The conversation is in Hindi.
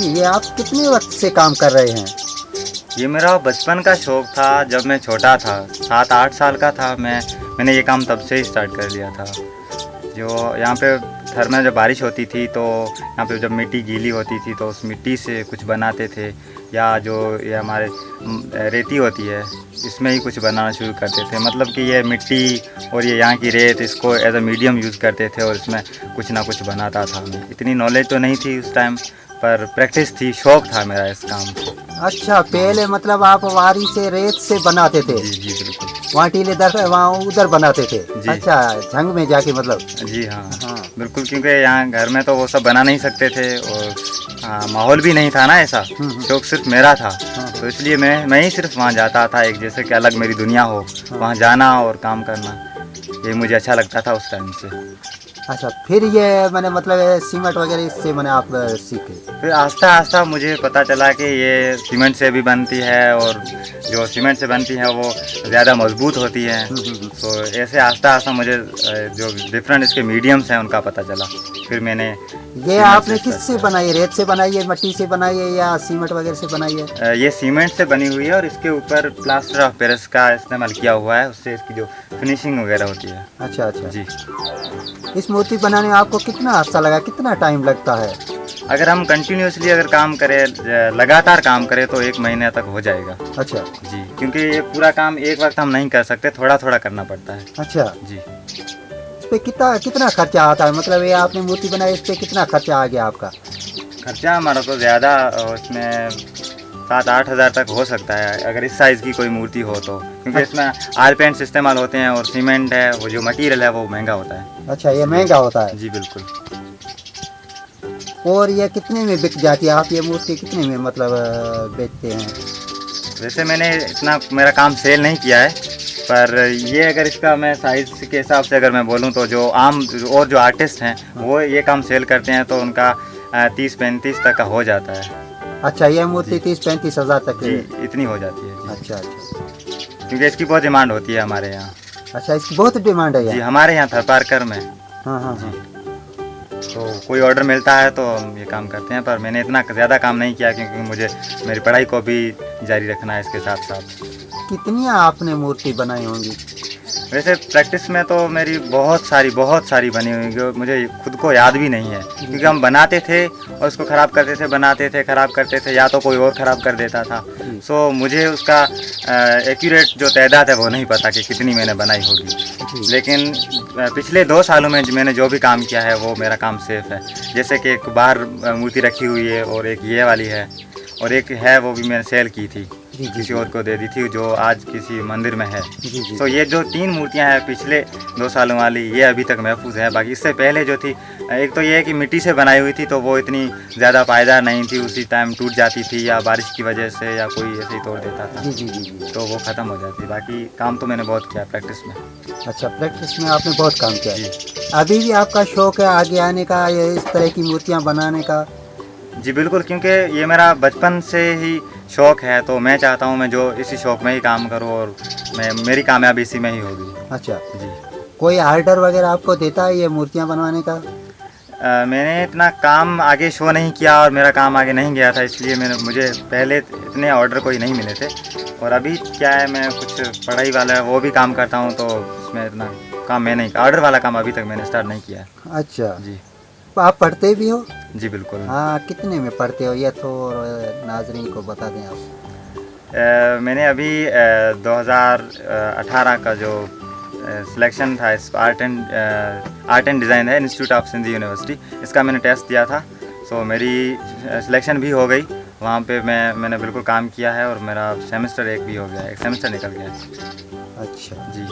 जी, ये आप कितने वक्त से काम कर रहे हैं? ये मेरा बचपन का शौक़ था। जब मैं छोटा था 7-8 साल का था मैंने ये काम तब से ही स्टार्ट कर लिया था। जो यहाँ पे घर में जब बारिश होती थी तो यहाँ पे जब मिट्टी गीली होती थी तो उस मिट्टी से कुछ बनाते थे, या जो ये हमारे रेती होती है इसमें ही कुछ बनाना शुरू करते थे। मतलब कि ये मिट्टी और ये यहाँ की रेत इसको एज अ मीडियम यूज़ करते थे और इसमें कुछ ना कुछ बनाता था मैं। इतनी नॉलेज तो नहीं थी उस टाइम, पर प्रैक्टिस थी, शौक़ था मेरा इस काम से। अच्छा, पहले मतलब आप वारी से रेत से बनाते थे? जी, जी, बिल्कुल। वहाँ टीलेदार वहाँ उधर बनाते थे? जी। अच्छा, झंग में जाके मतलब? जी हाँ, हाँ। बिल्कुल, क्योंकि यहाँ घर में तो वो सब बना नहीं सकते थे और माहौल भी नहीं था ना ऐसा। शौक़ सिर्फ मेरा था, तो इसलिए मैं ही सिर्फ वहाँ जाता था, एक जैसे कि अलग मेरी दुनिया हो, वहाँ जाना और काम करना, ये मुझे अच्छा लगता था उस टाइम से। अच्छा, फिर ये मैंने मतलब सीमेंट वगैरह इससे मैंने आप सीखे? फिर आस्ता-आस्ता मुझे पता चला कि ये सीमेंट से भी बनती है और जो सीमेंट से बनती है वो ज़्यादा मजबूत होती है। तो ऐसे आस्ता-आस्ता मुझे जो डिफरेंट इसके मीडियम्स हैं उनका पता चला। फिर मैंने ये आपने किससे बनाई है? रेत से बनाई है, मिट्टी से बनाई है या सीमेंट वगैरह से बनाई है? ये सीमेंट से बनी हुई है और इसके ऊपर प्लास्टर ऑफ पेरिस का इस्तेमाल किया हुआ है, उससे इसकी जो फिनिशिंग वगैरह होती है। अच्छा, अच्छा जी। इस मूर्ति बनाने में आपको कितना अर्सा लगा, कितना टाइम लगता है? अगर हम कंटिन्यूसली अगर काम करें, लगातार काम करें तो 1 महीने तक हो जाएगा। अच्छा जी, क्योंकि ये पूरा काम एक वक्त हम नहीं कर सकते, थोड़ा-थोड़ा करना पड़ता है। अच्छा, जी। इस पे कितना खर्चा आता है? मतलब ये आपने मूर्ति बनाई, इस पे कितना खर्चा आ गया आपका? खर्चा हमारा तो ज़्यादा उसमें 7-8 हज़ार तक हो सकता है अगर इस साइज़ की कोई मूर्ति हो तो, क्योंकि इसमें आयल पेंट्स इस्तेमाल होते हैं और सीमेंट है, वो जो मटेरियल है वो महंगा होता है। अच्छा, ये महंगा होता है? जी बिल्कुल। और ये कितने में बिक जाती है? आप ये मूर्ति कितने में मतलब बेचते हैं? वैसे मैंने इतना मेरा काम सेल नहीं किया है, पर ये अगर इसका मैं साइज़ के हिसाब से अगर मैं बोलूँ तो जो आम और जो आर्टिस्ट हैं वो ये काम सेल करते हैं तो उनका 30-35 तक का हो जाता है। अच्छा, ये मूर्ति 30-35 हज़ार तक जी, की? इतनी हो जाती है। जी। अच्छा, अच्छा। क्योंकि इसकी बहुत डिमांड होती है हमारे यहाँ। अच्छा, इसकी बहुत डिमांड है जी, यहाँ? हमारे यहाँ थरपारकर में। हाँ, हाँ, हाँ। तो कोई ऑर्डर मिलता है तो हम ये काम करते हैं, पर मैंने इतना ज़्यादा काम नहीं किया क्योंकि मुझे मेरी पढ़ाई को भी जारी रखना है इसके साथ-साथ। कितनी आपने मूर्ति बनाई होंगी? वैसे प्रैक्टिस में तो मेरी बहुत सारी बनी हुई जो मुझे खुद को याद भी नहीं है, क्योंकि हम बनाते थे और उसको ख़राब करते थे, बनाते थे, ख़राब करते थे, या तो कोई और ख़राब कर देता था। सो मुझे उसका एक्यूरेट जो तादाद है वो नहीं पता कि कितनी मैंने बनाई होगी। लेकिन पिछले 2 सालों में मैंने जो भी काम किया है वो मेरा काम सेफ़ है। जैसे कि एक बाहर मूर्ति रखी हुई है और एक ये वाली है और एक है वो भी मैंने सेल की थी, किसी और को दे दी थी जो आज किसी मंदिर में है। तो ये जो 3 मूर्तियां हैं पिछले 2 सालों वाली, ये अभी तक महफूज है। बाकी इससे पहले जो थी, एक तो ये है कि मिट्टी से बनाई हुई थी तो वो इतनी ज़्यादा पायदार नहीं थी, उसी टाइम टूट जाती थी या बारिश की वजह से या कोई ऐसे ही तोड़ देता था, तो वो ख़त्म हो जाती। बाकी काम तो मैंने बहुत किया प्रैक्टिस में। अच्छा, प्रैक्टिस में आपने बहुत काम किया है। अभी भी आपका शौक़ है आगे आने का, ये इस तरह की मूर्तियाँ बनाने का? जी बिल्कुल, क्योंकि ये मेरा बचपन से ही शौक़ है, तो मैं चाहता हूँ मैं जो इसी शौक़ में ही काम करूँ और मेरी कामयाबी इसी में ही होगी। अच्छा जी। कोई ऑर्डर वगैरह आपको देता है ये मूर्तियाँ बनवाने का? मैंने इतना काम आगे शो नहीं किया और मेरा काम आगे नहीं गया था, इसलिए मुझे पहले इतने ऑर्डर कोई नहीं मिले थे। और अभी क्या है, मैं कुछ पढ़ाई वाला है वो भी काम करता हूँ, तो इसमें इतना काम मैं नहीं, ऑर्डर वाला काम अभी तक मैंने स्टार्ट नहीं किया है। अच्छा जी। तो आप पढ़ते भी हो? जी बिल्कुल। हाँ, कितने में पढ़ते हो ये तो नाजरीन को बता दें आप। मैंने अभी 2018 का जो सिलेक्शन था इस आर्ट एंड डिज़ाइन है इंस्टीट्यूट ऑफ सिंधी यूनिवर्सिटी, इसका मैंने टेस्ट दिया था। सो मेरी सिलेक्शन भी हो गई, वहाँ पे मैंने बिल्कुल काम किया है और मेरा सेमेस्टर 1 भी हो गया, 1 सेमेस्टर निकल गया। अच्छा जी।